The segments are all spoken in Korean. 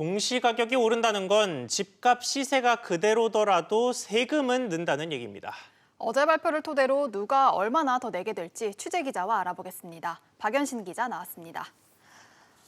공시가격이 오른다는 건 집값 시세가 그대로더라도 세금은 는다는 얘기입니다. 어제 발표를 토대로 누가 얼마나 더 내게 될지 취재 기자와 알아보겠습니다. 박연신 기자 나왔습니다.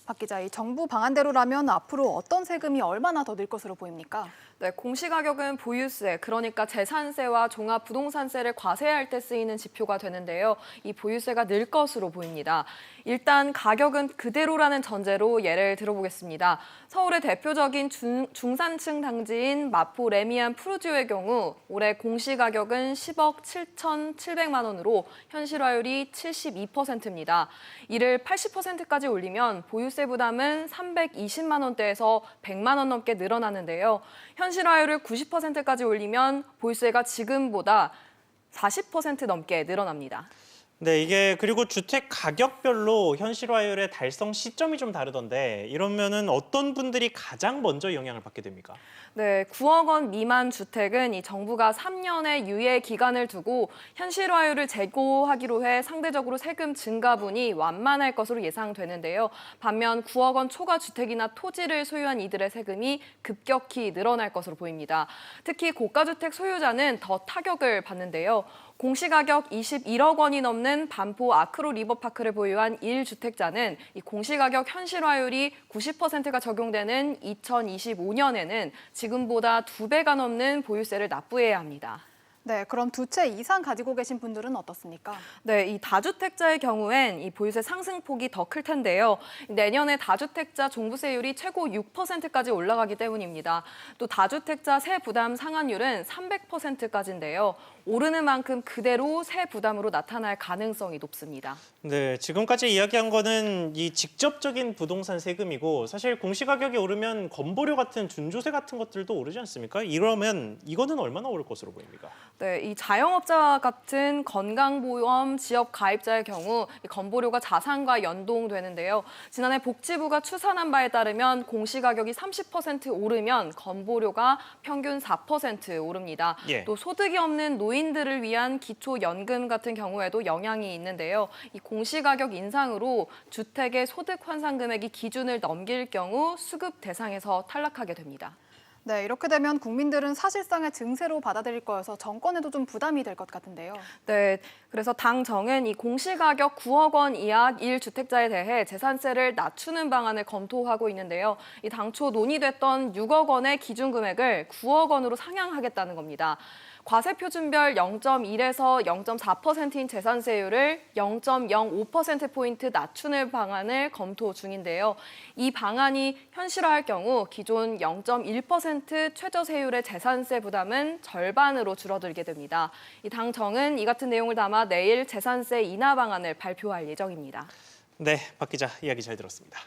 박 기자, 이 정부 방안대로라면 앞으로 어떤 세금이 얼마나 더 늘 것으로 보입니까? 네, 공시가격은 보유세, 그러니까 재산세와 종합부동산세를 과세할 때 쓰이는 지표가 되는데요. 이 보유세가 늘 것으로 보입니다. 일단 가격은 그대로라는 전제로 예를 들어보겠습니다. 서울의 대표적인 중산층 단지인 마포 레미안 푸르지오의 경우 올해 공시가격은 10억 7,700만 원으로 현실화율이 72%입니다. 이를 80%까지 올리면 보유세 부담은 320만 원대에서 100만 원 넘게 늘어나는데요. 현실화율을 90%까지 올리면 보유세가 지금보다 40% 넘게 늘어납니다. 네, 이게 그리고 주택 가격별로 현실화율의 달성 시점이 좀 다르던데 이러면은 어떤 분들이 가장 먼저 영향을 받게 됩니까? 네, 9억 원 미만 주택은 이 정부가 3년의 유예 기간을 두고 현실화율을 재고하기로 해 상대적으로 세금 증가분이 완만할 것으로 예상되는데요. 반면 9억 원 초과 주택이나 토지를 소유한 이들의 세금이 급격히 늘어날 것으로 보입니다. 특히 고가주택 소유자는 더 타격을 받는데요. 공시가격 21억 원이 넘는 반포 아크로 리버파크를 보유한 1주택자는 이 공시가격 현실화율이 90%가 적용되는 2025년에는 지금보다 2배가 넘는 보유세를 납부해야 합니다. 네, 그럼 두 채 이상 가지고 계신 분들은 어떻습니까? 네, 이 다주택자의 경우엔 이 보유세 상승폭이 더 클 텐데요. 내년에 다주택자 종부세율이 최고 6%까지 올라가기 때문입니다. 또 다주택자 세 부담 상한율은 300%까지인데요. 오르는 만큼 그대로 세 부담으로 나타날 가능성이 높습니다. 네, 지금까지 이야기한 거는 이 직접적인 부동산 세금이고 사실 공시가격이 오르면 건보료 같은 준조세 같은 것들도 오르지 않습니까? 이러면 이거는 얼마나 오를 것으로 보입니까? 네, 이 자영업자와 같은 건강보험 지역 가입자의 경우 이 건보료가 자산과 연동되는데요. 지난해 복지부가 추산한 바에 따르면 공시가격이 30% 오르면 건보료가 평균 4% 오릅니다. 예. 또 소득이 없는 노인들을 위한 기초연금 같은 경우에도 영향이 있는데요. 이 공시가격 인상으로 주택의 소득 환산 금액이 기준을 넘길 경우 수급 대상에서 탈락하게 됩니다. 네, 이렇게 되면 국민들은 사실상의 증세로 받아들일 거여서 정권에도 좀 부담이 될 것 같은데요. 네, 그래서 당정은 이 공시가격 9억 원 이하 1주택자에 대해 재산세를 낮추는 방안을 검토하고 있는데요. 이 당초 논의됐던 6억 원의 기준금액을 9억 원으로 상향하겠다는 겁니다. 과세표준별 0.1에서 0.4%인 재산세율을 0.05%포인트 낮추는 방안을 검토 중인데요. 이 방안이 현실화할 경우 기존 0.1% 최저세율의 재산세 부담은 절반으로 줄어들게 됩니다. 이 당정은 이 같은 내용을 담아 내일 재산세 인하 방안을 발표할 예정입니다. 네, 박 기자 이야기 잘 들었습니다.